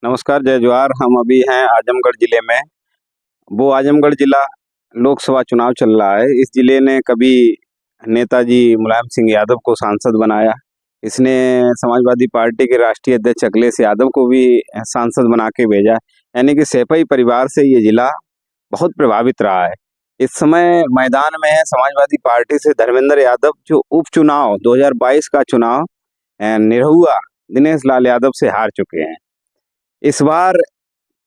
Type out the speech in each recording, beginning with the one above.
नमस्कार, जय जोहार। हम अभी हैं आजमगढ़ जिले में। वो आजमगढ़ जिला लोकसभा चुनाव चल रहा है। इस जिले ने कभी नेताजी मुलायम सिंह यादव को सांसद बनाया। इसने समाजवादी पार्टी के राष्ट्रीय अध्यक्ष अखिलेश यादव को भी सांसद बना के भेजा। यानी कि सेपई परिवार से ये जिला बहुत प्रभावित रहा है। इस समय मैदान में है समाजवादी पार्टी से धर्मेंद्र यादव, जो उपचुनाव 2022 का चुनाव निरहुआ दिनेश लाल यादव से हार चुके हैं। इस बार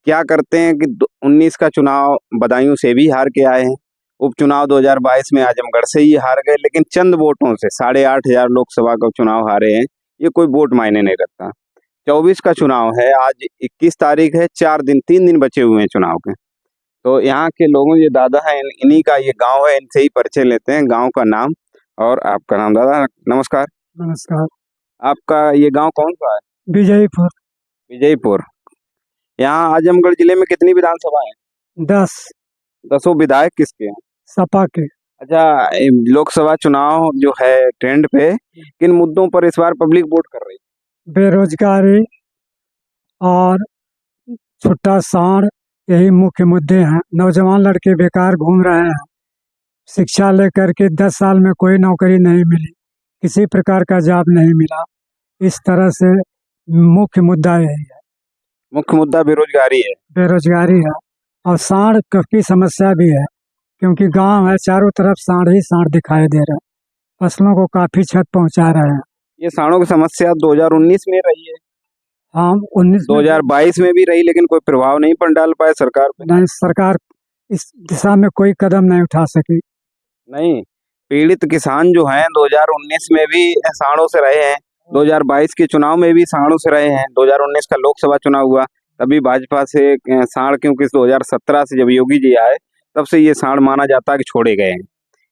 क्या करते हैं कि 19 का चुनाव बदायूं से भी हार के आए हैं। उपचुनाव 2022 में आजमगढ़ से ही हार गए, लेकिन चंद वोटों से 8,500 लोकसभा का चुनाव हारे हैं। ये कोई वोट मायने नहीं रखता। 24 का चुनाव है, आज 21 तारीख है, 3 दिन बचे हुए हैं चुनाव के। तो यहाँ के लोगों, ये दादा है, इन्हीं का ये गांव है, इनसे ही परिचय लेते हैं। गांव का नाम और आपका नाम। दादा नमस्कार। नमस्कार। आपका ये गांव कौन सा है? विजयपुर। विजयपुर। यहाँ आजमगढ़ जिले में कितनी विधानसभा है? 10। 10 विधायक किसके हैं? सपा के। अच्छा, लोकसभा चुनाव जो है ट्रेंड पे, किन मुद्दों पर इस बार पब्लिक वोट कर रही है? बेरोजगारी और छुट्टा साढ़, यही मुख्य मुद्दे हैं। नौजवान लड़के बेकार घूम रहे हैं। शिक्षा लेकर के 10 साल में कोई नौकरी नहीं मिली, किसी प्रकार का जॉब नहीं मिला। इस तरह से मुख्य मुद्दा यही है। मुख्य मुद्दा बेरोजगारी है। बेरोजगारी है और साढ़ की समस्या भी है, क्योंकि गांव है, चारों तरफ साढ़ ही साढ़ दिखाई दे रहे हैं। फसलों को काफी क्षति पहुंचा रहे हैं। ये साढ़ों की समस्या 2019 में रही है। हाँ, 2022 में भी रही, लेकिन कोई प्रभाव नहीं पड़ डाल पाए सरकार पे। नहीं, सरकार इस दिशा में कोई कदम नहीं उठा सकी। नहीं, पीड़ित किसान जो हैं 2019 में भी साढ़ों से रहे हैं, 2022 के चुनाव में भी साढ़ों से रहे हैं। 2019 का लोकसभा चुनाव हुआ तभी भाजपा से साढ़, क्योंकि 2017 से जब योगी जी आए तब से ये साढ़ माना जाता है कि छोड़े गए हैं।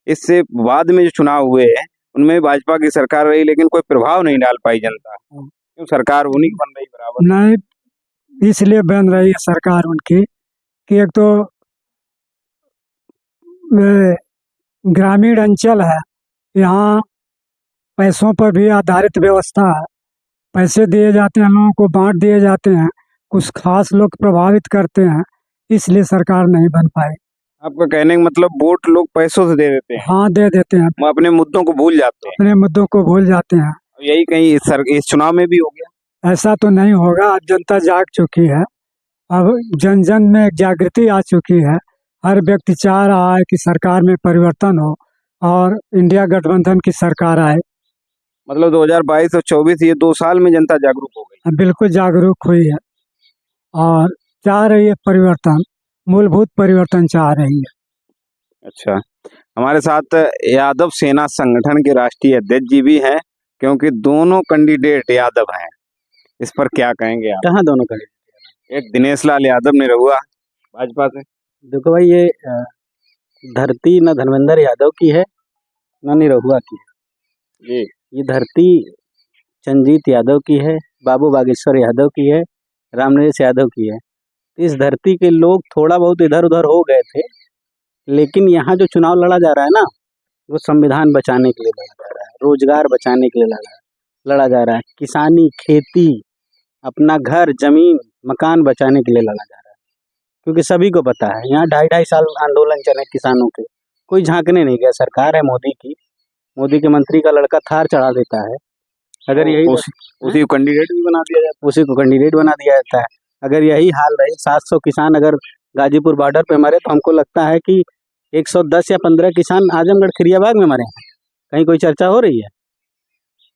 इससे बाद में जो चुनाव हुए हैं उनमें भाजपा की सरकार रही, लेकिन कोई प्रभाव नहीं डाल पाई जनता। क्यों? सरकार उन्हीं की बन रही बराबर। नहीं, इसलिए बन रही है सरकार उनकी कि एक तो ग्रामीण अंचल है, यहाँ पैसों पर भी आधारित व्यवस्था है। पैसे दिए जाते हैं, लोगों को बांट दिए जाते हैं, कुछ खास लोग प्रभावित करते हैं, इसलिए सरकार नहीं बन पाई। आपका कहने का मतलब वोट लोग पैसों से दे देते हैं? हाँ, दे देते हैं। वो अपने मुद्दों को भूल जाते हैं। अपने मुद्दों को भूल जाते हैं। यही कहीं इस चुनाव में भी हो गया? ऐसा तो नहीं होगा। अब जनता जाग चुकी है, अब जन जन में जागृति आ चुकी है। हर व्यक्ति चाह रहा है कि सरकार में परिवर्तन हो और इंडिया गठबंधन की सरकार आए। मतलब 2022 और 24 ये 2 साल में जनता जागरूक हो गई? बिल्कुल जागरूक हुई है और चाह रही है परिवर्तन, मूलभूत परिवर्तन चाह रही है। अच्छा, हमारे साथ यादव सेना संगठन के राष्ट्रीय अध्यक्ष जी भी हैं, क्योंकि दोनों कैंडिडेट यादव हैं। इस पर क्या कहेंगे आप? कहाँ दोनों कैंडिडेट? एक दिनेश लाल यादव निरहुआ भाजपा से। देखो भाई, ये धरती न धर्मेंद्र यादव की है न निरहुआ की है जी। ये धरती चंजीत यादव की है, बाबू बागेश्वर यादव की है, रामनरेश यादव की है। तो इस धरती के लोग थोड़ा बहुत इधर उधर हो गए थे, लेकिन यहाँ जो चुनाव लड़ा जा रहा है ना, वो संविधान बचाने के लिए लड़ा जा रहा है, रोजगार बचाने के लिए लड़ा जा रहा है, किसानी, खेती, अपना घर, जमीन, मकान बचाने के लिए लड़ा जा रहा है। क्योंकि सभी को पता है, यहाँ 2.5 साल आंदोलन चले किसानों के, कोई झांकने नहीं गया। सरकार है मोदी की, मोदी के मंत्री का लड़का थार चढ़ा देता है। अगर यही उसी को कैंडिडेट भी बना दिया जाता उसी को कैंडिडेट बना दिया जाता है। अगर यही हाल रहे, 700 किसान अगर गाजीपुर बॉर्डर पे मरे, तो हमको लगता है कि 110 या 15 किसान आजमगढ़ खिरियाबाग में मरे हैं। कहीं कोई चर्चा हो रही है?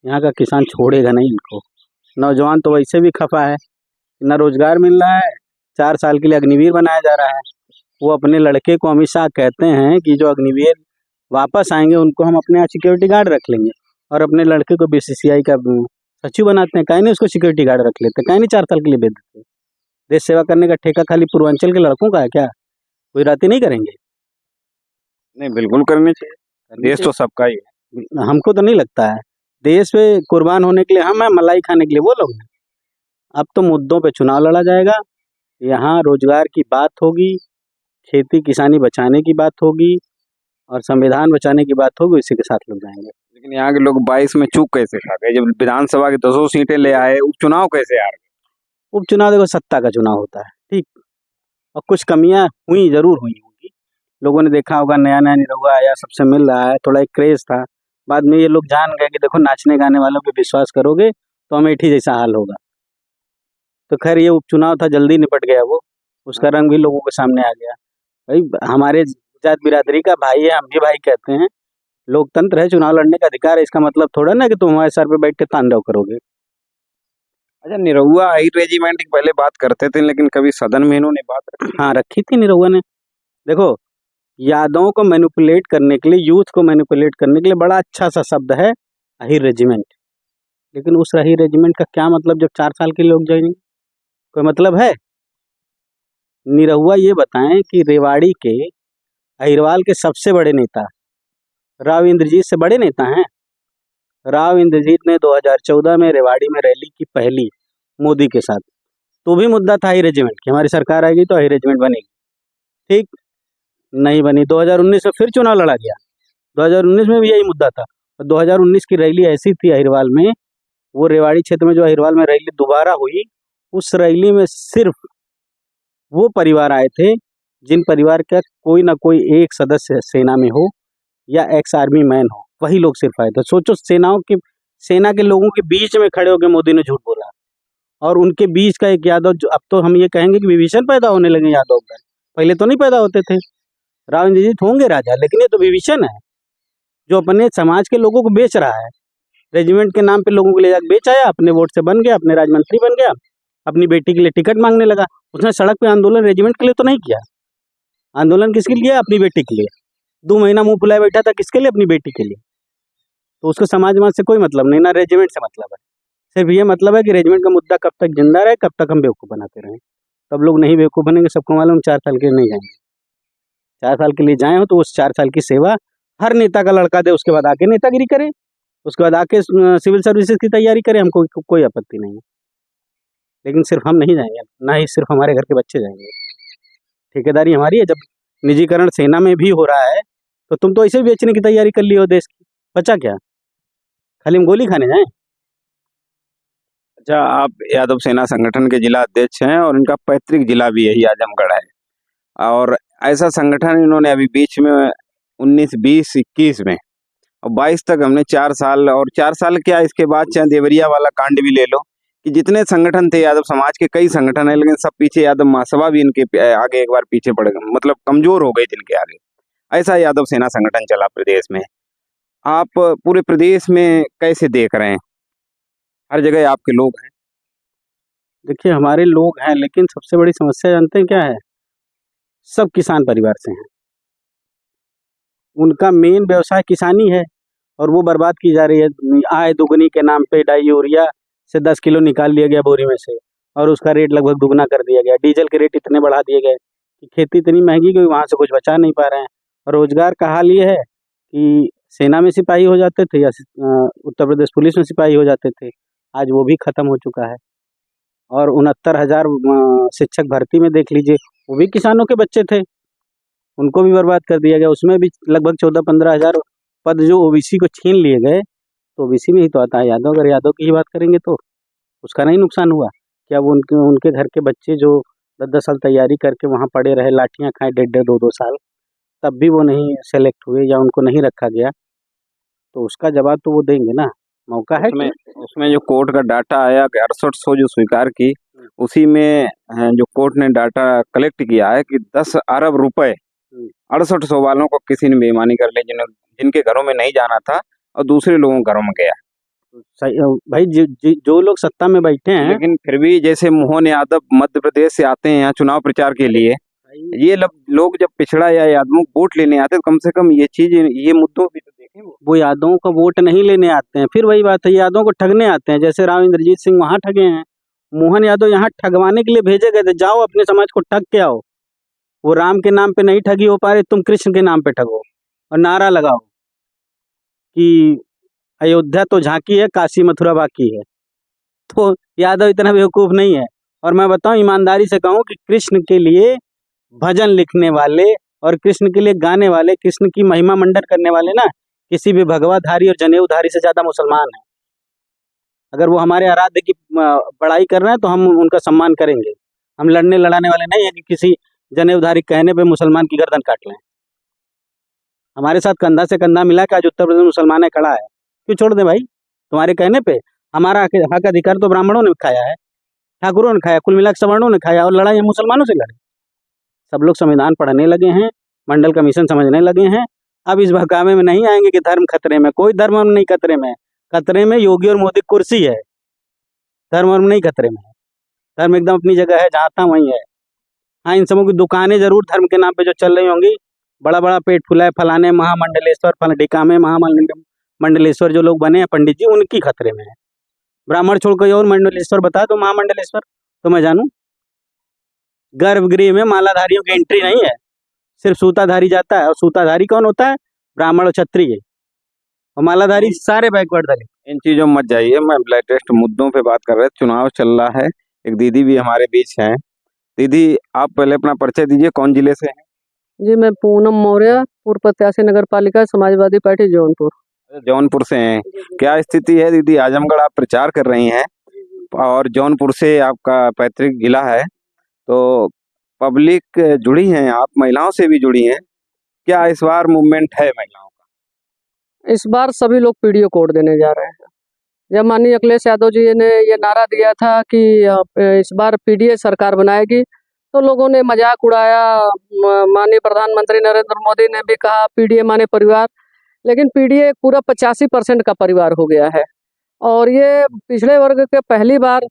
यहाँ का किसान छोड़ेगा नहीं इनको। नौजवान तो वैसे भी खफा है, न रोजगार मिल रहा है, 4 साल के लिए अग्निवीर बनाया जा रहा है। वो अपने लड़के को अमित शाह कहते हैं कि जो अग्निवीर वापस आएंगे उनको हम अपने यहाँ सिक्योरिटी गार्ड रख लेंगे, और अपने लड़के को बीसीसीआई का सचिव बनाते हैं। कहीं नहीं उसको सिक्योरिटी गार्ड रख लेते, कहीं नहीं 4 साल के लिए भेज देते। देश सेवा करने का ठेका खाली पूर्वांचल के लड़कों का है क्या? कोई राती नहीं करेंगे? नहीं, बिल्कुल करनी चाहिए। देश तो सबका ही है। हमको तो नहीं लगता है। देश पे कुर्बान होने के लिए हम हैं, मलाई खाने के लिए वो लोग हैं। अब तो मुद्दों पे चुनाव लड़ा जाएगा, यहाँ रोजगार की बात होगी, खेती किसानी बचाने की बात होगी, और संविधान बचाने की बात होगी। इसी के साथ लोग जाएंगे। लेकिन यहाँ के लोग 22 में चूक कैसे खा गए? जब विधानसभा की 200 सीटें ले आए, उपचुनाव कैसे हार गए? उपचुनाव देखो सत्ता का चुनाव होता है, ठीक। और कुछ कमियां हुई, जरूर हुई होंगी। लोगों ने देखा होगा नया नया निरहुआ आया, सबसे मिल रहा है, थोड़ा एक क्रेज था। बाद में ये लोग जान गए कि देखो नाचने गाने वालों पे विश्वास करोगे तो अमेठी जैसा हाल होगा। तो खैर ये उपचुनाव था, जल्दी निपट गया वो, उसका रंग भी लोगों के सामने आ गया। भाई हमारे जात बिरादरी का भाई है, हम भी भाई कहते हैं। लोकतंत्र है, चुनाव लड़ने का अधिकार है, इसका मतलब थोड़ा ना कि तुम हमारे सर पे बैठ के तांडव करोगे। अच्छा, निरहुआ हाई रेजिमेंट की पहले बात करते थे, लेकिन कभी सदन में इन्होंने बात रखी? हाँ रखी थी निरहुआ ने। देखो यादवों को मैनिपुलेट करने के लिए, यूथ को मैनिपुलेट करने के लिए बड़ा अच्छा सा शब्द है अहिर रेजिमेंट। लेकिन उस अहिर रेजिमेंट का क्या मतलब जब 4 साल के लोग जाएंगे? कोई मतलब है? निरहुआ ये बताएं कि रेवाड़ी के अहिरवाल के सबसे बड़े नेता राव इंद्रजीत से बड़े नेता हैं। राव इंद्रजीत ने 2014 में रेवाड़ी में रैली की पहली, मोदी के साथ। तो भी मुद्दा था हाई रेजिमेंट की, हमारी सरकार आएगी तो हाई रेजिमेंट बनेगी, ठीक। नहीं बनी। 2019 में फिर चुनाव लड़ा गया, 2019 में भी यही मुद्दा था। 2019 की रैली ऐसी थी अहिरवाल में, वो रेवाड़ी क्षेत्र में जो अहिरवाल में रैली दोबारा हुई, उस रैली में सिर्फ वो परिवार आए थे जिन परिवार का कोई ना कोई एक सदस्य सेना में हो या एक्स आर्मी मैन हो, वही लोग सिर्फ आए थे। सोचो सेना के लोगों के बीच में खड़े होकर मोदी ने झूठ बोला, और उनके बीच का एक यादव, जो अब तो हम ये कहेंगे कि विभीषण पैदा होने लगे यादव पर, पहले तो नहीं पैदा होते थे। राव इंद्रजीत होंगे राजा, लेकिन ये तो विभीषण है जो अपने समाज के लोगों को बेच रहा है। रेजिमेंट के नाम पे लोगों को ले जाकर बेच आया, अपने वोट से बन गया, अपने राजमंत्री बन गया, अपनी बेटी के लिए टिकट मांगने लगा। उसने सड़क पे आंदोलन रेजिमेंट के लिए तो नहीं किया, आंदोलन किसके लिए? अपनी बेटी के लिए। 2 महीना मुंह फुलाए बैठा था, किसके लिए? अपनी बेटी के लिए। तो उसको समाजवाद से कोई मतलब नहीं, ना रेजिमेंट से मतलब है। सिर्फ ये मतलब है कि रेजिमेंट का मुद्दा कब तक जिंदा रहे, कब तक हम बेवकूफ़ बनाते रहें। तब लोग नहीं बेवकूफ़ बनेंगे, सबको मालूम 4 साल के लिए नहीं जाएंगे। 4 साल के लिए जाए हो तो उस 4 साल की सेवा हर नेता का लड़का दे, उसके बाद आके नेतागिरी करे, उसके बाद आके सिविल सर्विसेज की तैयारी करे, हमको कोई आपत्ति नहीं है। लेकिन सिर्फ हम नहीं जाएंगे, ना ही सिर्फ हमारे घर के बच्चे जाएंगे। ठेकेदारी हमारी है। जब निजीकरण सेना में भी हो रहा है तो तुम तो ऐसे बेचने की तैयारी कर ली हो देश की, बचा क्या? खाली हम गोली खाने जाएं? अच्छा, आप यादव सेना संगठन के जिला अध्यक्ष हैं और इनका पैतृक जिला भी यही आजमगढ़ है, और ऐसा संगठन इन्होंने अभी बीच में 19, 20, 21 में और 22 तक हमने 4 साल, और 4 साल क्या, इसके बाद चाहे देवरिया वाला कांड भी ले लो, कि जितने संगठन थे यादव समाज के, कई संगठन है, लेकिन सब पीछे, यादव महासभा भी इनके आगे एक बार पीछे पड़ गए, मतलब कमजोर हो गई जिनके आगे। ऐसा यादव सेना संगठन चला प्रदेश में। आप पूरे प्रदेश में कैसे देख रहे हैं? हर जगह आपके लोग हैं। देखिए हमारे लोग हैं, लेकिन सबसे बड़ी समस्या जानते हैं क्या है? सब किसान परिवार से हैं, उनका मेन व्यवसाय किसानी है, और वो बर्बाद की जा रही है। आय दुगनी के नाम पे डाई यूरिया से 10 किलो निकाल लिया गया बोरी में से, और उसका रेट लगभग दुगना कर दिया गया। डीजल के रेट इतने बढ़ा दिए गए कि खेती इतनी महंगी कि वहाँ से कुछ बचा नहीं पा रहे हैं। और रोजगार का हाल ये है कि सेना में सिपाही हो जाते थे या उत्तर प्रदेश पुलिस में सिपाही हो जाते थे, आज वो भी खत्म हो चुका है। और 69,000 शिक्षक भर्ती में देख लीजिए, वो भी किसानों के बच्चे थे, उनको भी बर्बाद कर दिया गया। उसमें भी लगभग 14-15 हज़ार पद जो ओबीसी को छीन लिए गए, तो ओबीसी में ही तो आता है यादव। अगर यादव की ही बात करेंगे तो उसका नहीं नुकसान हुआ क्या? वो उनके घर के बच्चे जो 10-10 साल तैयारी करके वहाँ पड़े रहे, लाठियाँ खाए 1.5-1.5, 2-2 साल, तब भी वो नहीं सेलेक्ट हुए या उनको नहीं रखा गया, तो उसका जवाब तो वो देंगे ना। मौका है उसमें उसमें जो कोर्ट का डाटा आया कि 6800 जो स्वीकार की, उसी में जो कोर्ट ने डाटा कलेक्ट किया है कि 10 अरब रुपए 6800 वालों को किसी ने बेईमानी कर ली, जिनके घरों में नहीं जाना था और दूसरे लोगों के घरों में गया। भाई जो लोग सत्ता में बैठे हैं, लेकिन फिर भी जैसे मोहन यादव मध्य प्रदेश से आते हैं यहाँ चुनाव प्रचार के लिए, ये लोग जब पिछड़ा या यादवों को वोट लेने आते, तो कम से कम ये चीज, ये मुद्दों भी तो देखें। वो यादवों का वोट नहीं लेने आते हैं, फिर वही बात है, यादवों को ठगने आते हैं। जैसे राव इंद्रजीत सिंह वहां ठगे हैं, मोहन यादव यहाँ ठगवाने के लिए भेजे गए थे, जाओ अपने समाज को ठग के आओ। वो राम के नाम पे नहीं ठगी हो पा रही, तुम कृष्ण के नाम पे ठगो और नारा लगाओ कि अयोध्या तो झांकी है, काशी मथुरा बाकी है। तो यादव इतना बेवकूफ नहीं है। और मैं बताऊं, ईमानदारी से कहूं कि कृष्ण के लिए भजन लिखने वाले और कृष्ण के लिए गाने वाले, कृष्ण की महिमा मंडन करने वाले ना, किसी भी भगवाधारी और जनेऊधारी से ज्यादा मुसलमान है। अगर वो हमारे आराध्य की बड़ाई कर रहे हैं तो हम उनका सम्मान करेंगे। हम लड़ने लड़ाने वाले नहीं है कि किसी जनेऊधारी कहने पे मुसलमान की गर्दन काट लें। हमारे साथ कंधा से कंधा मिला के आज उत्तर प्रदेश मुसलमान है खड़ा है, क्यों छोड़ दें भाई तुम्हारे कहने पे? हमारा हक अधिकार तो ब्राह्मणों ने खाया है, ठाकुरों ने खाया, कुल मिला के सवर्णों ने खाया, और लड़ाई हम मुसलमानों से लड़े। सब लोग संविधान पढ़ने लगे हैं, मंडल कमीशन समझने लगे हैं। अब इस बहकावे में नहीं आएंगे कि धर्म खतरे में, कोई धर्म नहीं खतरे में। खतरे में योगी और मोदी कुर्सी है, धर्म नहीं खतरे में है। धर्म एकदम अपनी जगह है, जहाँ था वहीं है। हाँ, इन सबों की दुकानें जरूर धर्म के नाम पे जो चल रही होंगी, बड़ा बड़ा पेट फुलाए फलाने महामंडलेश्वर फलडिका में महामंडलेश्वर जो लोग बने हैं पंडित जी, उनकी खतरे में है। ब्राह्मण छोड़ कोई और मंडलेश्वर बता दो, महामंडलेश्वर तो मैं जानूं। गर्भगृह में मालाधारियों की एंट्री नहीं है, सिर्फ सूताधारी जाता है। और सूताधारी कौन होता है? ब्राह्मण और क्षत्रिय, और मालाधारी सारे बैकवर्ड दलित। इन चीजों में मत जाइए, मैं लेटेस्ट मुद्दों पे बात कर रहे हैं। चुनाव चल रहा है, एक दीदी भी हमारे बीच हैं। दीदी, आप पहले अपना परिचय दीजिए, कौन जिले से हैं? जी, मैं पूनम मौर्य, पूर्व प्रत्याशी नगर पालिका समाजवादी पार्टी जौनपुर। जौनपुर से हैं। क्या स्थिति है दीदी? आजमगढ़ आप प्रचार कर रही हैं और जौनपुर से आपका पैतृक जिला है, तो पब्लिक जुड़ी हैं, आप महिलाओं से भी जुड़ी हैं। क्या इस बार मूवमेंट है महिलाओं का? इस बार सभी लोग पीडीओ कोड देने जा रहे हैं। जब माननीय अखिलेश यादव जी ने ये नारा दिया था कि इस बार पीडीए सरकार बनाएगी, तो लोगों ने मजाक उड़ाया। माननीय प्रधानमंत्री नरेंद्र मोदी ने भी कहा पीडीए माने परिवार, लेकिन पीडीए पूरा 85% का परिवार हो गया है। और ये पिछड़े वर्ग के पहली बार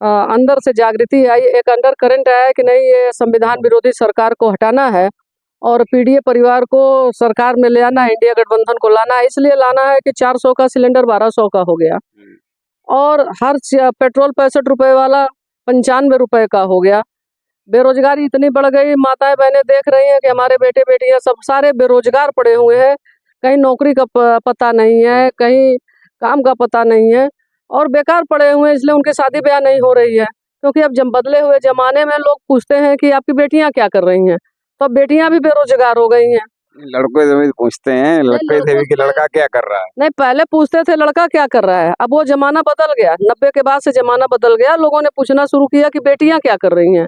अंदर से जागृति आई, एक अंडर करंट आया कि नहीं, ये संविधान विरोधी सरकार को हटाना है और पीडीए परिवार को सरकार में ले आना है, इंडिया गठबंधन को लाना है। इसलिए लाना है कि 400 का सिलेंडर 1200 का हो गया, और हर पेट्रोल 65 रुपए वाला 95 रुपए का हो गया। बेरोजगारी इतनी बढ़ गई, माताएं बहनें देख रही हैं कि हमारे बेटे बेटियां सब सारे बेरोजगार पड़े हुए हैं। कहीं नौकरी का पता नहीं है, कहीं काम का पता नहीं है, और बेकार पड़े हुए हैं। इसलिए उनकी शादी ब्याह नहीं हो रही है, क्योंकि अब जब बदले हुए जमाने में लोग पूछते हैं कि आपकी बेटियां क्या कर रही हैं, तो अब बेटियां भी बेरोजगार हो गई हैं। लड़कों से भी पूछते हैं, लड़के से भी कि लड़का क्या कर रहा है। नहीं, पहले पूछते थे लड़का क्या कर रहा है, अब वो जमाना बदल गया। 90 के बाद से जमाना बदल गया, लोगों ने पूछना शुरू किया कि बेटियां क्या कर रही हैं।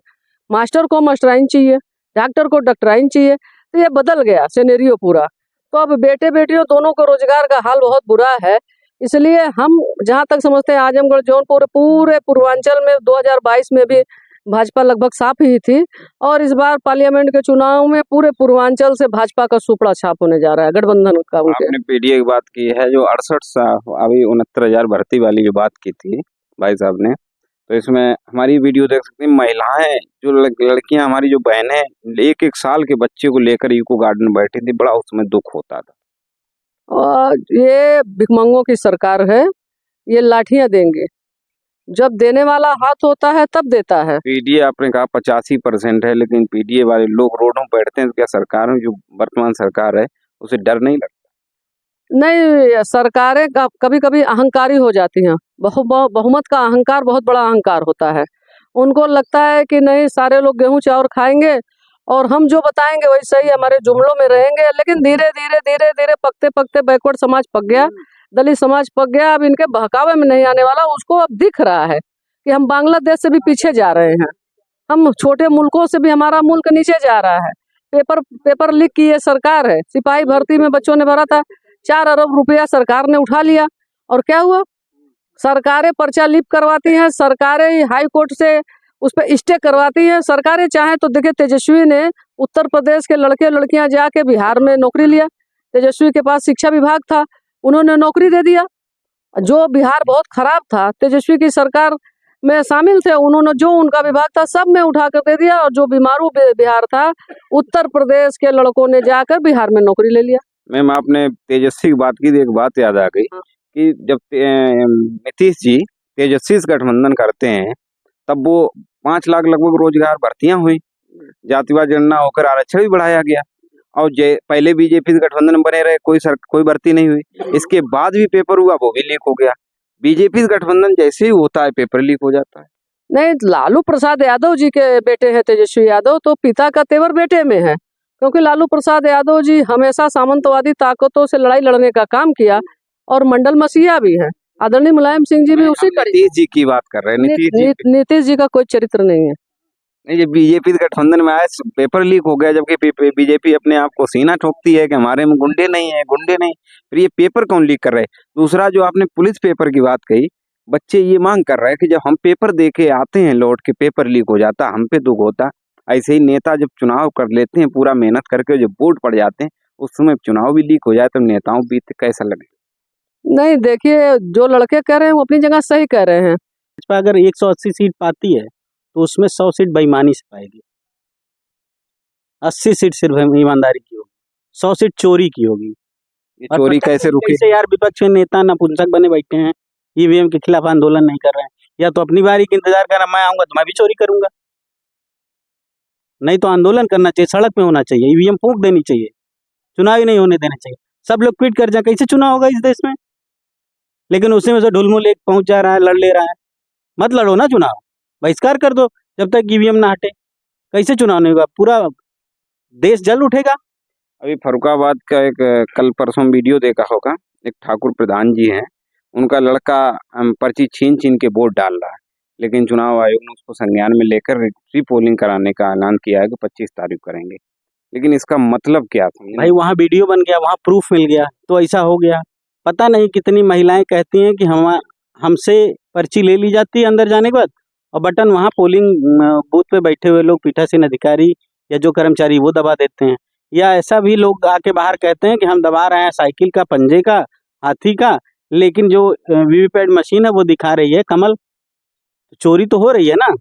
मास्टर को मास्टराइन चाहिए, डॉक्टर को डॉक्टराइन चाहिए, तो ये बदल गया सिनेरियो पूरा। तो अब बेटे बेटियों दोनों को रोजगार का हाल बहुत बुरा है। इसलिए हम जहाँ तक समझते हैं, आजमगढ़ जौनपुर पूरे पूर्वांचल में 2022 में भी भाजपा लगभग साफ ही थी, और इस बार पार्लियामेंट के चुनाव में पूरे पूर्वांचल से भाजपा का सुपड़ा छाप होने जा रहा है, गठबंधन का। आपने पीडीए की बात की है, जो 68 अभी 69,000 भर्ती वाली जो बात की थी भाई साहब ने, तो इसमें हमारी वीडियो देख सकते हैं। महिलाएं जो लड़कियां, हमारी जो बहनें 1-1 साल के बच्चे को लेकर इको गार्डन में बैठी थी, बड़ा उसमें दुख होता था। और ये भिखमंगों की सरकार है, ये लाठियां देंगे। जब देने वाला हाथ होता है तब देता है। पीडीए आपने कहा 85% है, लेकिन पीडीए वाले लोग रोडों पर बैठते हैं, तो क्या सरकार में जो वर्तमान सरकार है उसे डर नहीं लगता? नहीं, सरकारें कभी कभी अहंकारी हो जाती हैं। बहुमत का अहंकार बहुत बड़ा अहंकार होता है। उनको लगता है कि नहीं, सारे लोग गेहूं चावल खाएंगे और हम जो बताएंगे वही सही, हमारे जुमलों में रहेंगे। लेकिन धीरे धीरे धीरे धीरे पकते पकते बैकवर्ड समाज पक गया, दलित समाज पक गया। अब इनके बहकावे में नहीं आने वाला। उसको अब दिख रहा है कि हम बांग्लादेश से भी पीछे जा रहे हैं, हम छोटे मुल्कों से भी हमारा मुल्क नीचे जा रहा है। पेपर लीक की ये सरकार है। सिपाही भर्ती में बच्चों ने भरा था, 4 अरब रुपया सरकार ने उठा लिया, और क्या हुआ? सरकारें पर्चा लीक करवाती हैं, सरकारें हाई कोर्ट से उस पर स्टे करवाती हैं। सरकारें चाहें तो देखिए, तेजस्वी ने उत्तर प्रदेश के लड़के लड़कियां जाके बिहार में नौकरी लिया। तेजस्वी के पास शिक्षा विभाग था, उन्होंने नौकरी दे दिया। जो बिहार बहुत खराब था, तेजस्वी की सरकार में शामिल थे, उन्होंने जो उनका विभाग था सब में उठा कर दे दिया। और जो बीमारू बिहार था, उत्तर प्रदेश के लड़कों ने जाकर बिहार में नौकरी ले लिया। मैम, आपने तेजस्वी की बात की तो एक बात याद आ गई कि जब नीतीश जी तेजस्वी से गठबंधन करते हैं, तब वो 5 लाख लगभग रोजगार भर्तियां हुई, जातिवाद जनगणना होकर आरक्षण भी बढ़ाया गया, और पहले बीजेपी से गठबंधन में बने रहे, कोई भर्ती नहीं हुई। इसके बाद भी पेपर हुआ, वो भी लीक हो गया। बीजेपी से गठबंधन जैसे ही होता है, पेपर लीक हो जाता है। नहीं, लालू प्रसाद यादव जी के बेटे हैं तेजस्वी यादव, तो पिता का तेवर बेटे में है। क्योंकि लालू प्रसाद यादव जी हमेशा सामंतवादी ताकतों से लड़ाई लड़ने का काम किया, और मंडल मसीहा भी है। आदरणीय मुलायम सिंह जी भी नहीं, उसी हम कड़ी नीतीश जी की बात कर रहे हैं, नीतीश जी। नीतीश जी का कोई चरित्र नहीं है। नहीं, ये बीजेपी गठबंधन में आया, पेपर लीक हो गया, जबकि बीजेपी अपने आप को सीना ठोकती है कि हमारे में गुंडे नहीं है, गुंडे नहीं। फिर ये पेपर कौन लीक कर रहे हैं? दूसरा, जो आपने पुलिस पेपर की बात कही, बच्चे ये मांग कर रहे हैं कि जब हम पेपर दे के आते हैं लौट के, पेपर लीक हो जाता, हम पे दुख होता। ऐसे ही नेता जब चुनाव कर लेते हैं पूरा मेहनत करके, जब वोट पड़ जाते हैं, उस समय चुनाव भी लीक हो जाए तो नेताओं बीत कैसा लगे? नहीं, देखिए, जो लड़के कह रहे हैं वो अपनी जगह सही कह रहे हैं। भाजपा अगर 180 सीट पाती है तो उसमें 100 सीट बेईमानी से पाएगी, 80 सीट सिर्फ ईमानदारी की होगी, 100 सीट चोरी की होगी। ये और चोरी पता कैसे नहीं रुके? कैसे यार विपक्ष के नेता नपुंसक बने बैठे हैं, ईवीएम के खिलाफ आंदोलन नहीं कर रहे हैं, या तो अपनी बारी का इंतजार कर रहा, मैं आऊंगा तो मैं भी चोरी करूंगा। नहीं तो आंदोलन करना चाहिए, सड़क पे होना चाहिए, ईवीएम फूंक देनी चाहिए, चुनाव ही नहीं होने देने चाहिए, सब लोग क्विट कर जाए, कैसे चुनाव होगा इस देश में? लेकिन उसी में से ढुलमुल एक पहुंच जा रहा है, लड़ ले रहा है। मत लड़ो ना चुनाव, बहिष्कार कर दो जब तक ईवीएम ना हटे। कैसे चुनाव नहीं होगा? पूरा देश जल उठेगा। अभी फर्रुखाबाद का एक कल परसों वीडियो देखा होगा, एक ठाकुर प्रधान जी हैं, उनका लड़का पर्ची छीन छीन के वोट डाल रहा है, लेकिन चुनाव आयोग ने उसको संज्ञान में लेकर री पोलिंग कराने का ऐलान किया है कि 25 तारीख करेंगे। लेकिन इसका मतलब क्या था? भाई वहाँ वीडियो बन गया, वहाँ प्रूफ मिल गया, तो ऐसा हो गया। पता नहीं कितनी महिलाएं कहती हैं कि हमसे पर्ची ले ली जाती है अंदर जाने के बाद, और बटन वहाँ पोलिंग बूथ पे बैठे हुए लोग, पीठासीन अधिकारी या जो कर्मचारी, वो दबा देते हैं। या ऐसा भी लोग आके बाहर कहते हैं कि हम दबा रहे हैं साइकिल का पंजे का, हाथी का, लेकिन जो वीवीपैट मशीन है वो दिखा रही है कमल। चोरी तो हो रही है ना।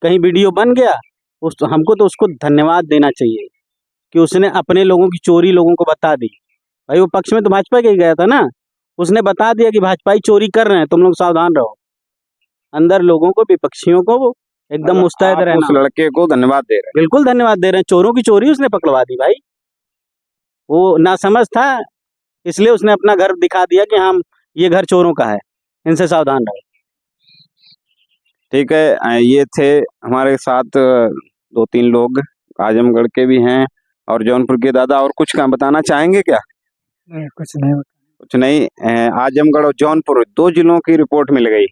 कहीं वीडियो बन गया, हमको तो उसको धन्यवाद देना चाहिए कि उसने अपने लोगों की चोरी लोगों को बता दी। भाई वो पक्ष में तो भाजपा के ही गया था ना, उसने बता दिया कि भाजपाई चोरी कर रहे हैं, तुम लोग सावधान रहो। अंदर लोगों को, विपक्षियों को वो एकदम मुस्तैद आप रहना। उस लड़के को धन्यवाद दे रहे हैं? बिल्कुल धन्यवाद दे रहे हैं, चोरों की चोरी उसने पकड़वा दी भाई। वो नासमझ था, इसलिए उसने अपना घर दिखा दिया कि हम, ये घर चोरों का है, इनसे सावधान रहो। ठीक है, ये थे हमारे साथ 2-3 लोग, आजमगढ़ के भी हैं और जौनपुर के। दादा और कुछ काम बताना चाहेंगे क्या? नहीं, कुछ नहीं। कुछ नहीं। आजमगढ़ और जौनपुर 2 जिलों की रिपोर्ट मिल गई।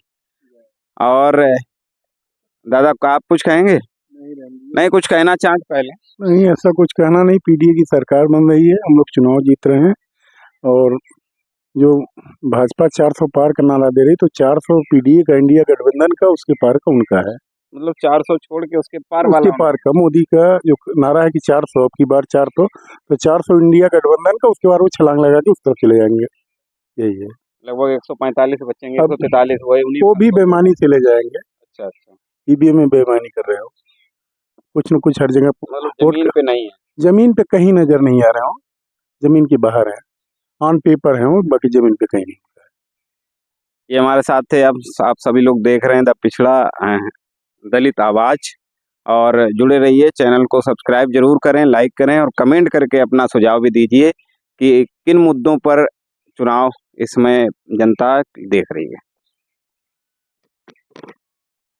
और दादा का आप कुछ कहेंगे? नहीं, कुछ कहना चाहते पहले? नहीं, ऐसा कुछ कहना नहीं। पीडीए की सरकार बन रही है, हम लोग चुनाव जीत रहे हैं, और जो भाजपा 400 पार का नारा दे रही, तो 400 पीडीए का, इंडिया गठबंधन का, उसके पार का उनका है। मतलब 400 छोड़ के उसके पार उसके वाला? पार का मोदी का जो नारा है कि 400, अब की बार 400, तो 400 इंडिया गठबंधन का, उसके बाद वो छलांग लगा के उस तरफ चले जाएंगे। यही है। लगभग 145 बचेंगे, अब 143 वही वो भी बेईमानी से ले जाएंगे। अच्छा अच्छा, ईवीएम में बेईमानी कर रहे हो, कुछ न कुछ हर जगह। मतलब जमीन पे नहीं है? जमीन पे कहीं नजर नहीं आ रहे हो, जमीन के बाहर है, ऑन पेपर है वो, बाकी जमीन पे कहीं नहीं। ये हमारे साथ थे। अब आप सभी लोग देख रहे हैं द पिछड़ा दलित आवाज, और जुड़े रहिए। चैनल को सब्सक्राइब जरूर करें, लाइक करें और कमेंट करके अपना सुझाव भी दीजिए कि किन मुद्दों पर चुनाव इसमें जनता देख रही है।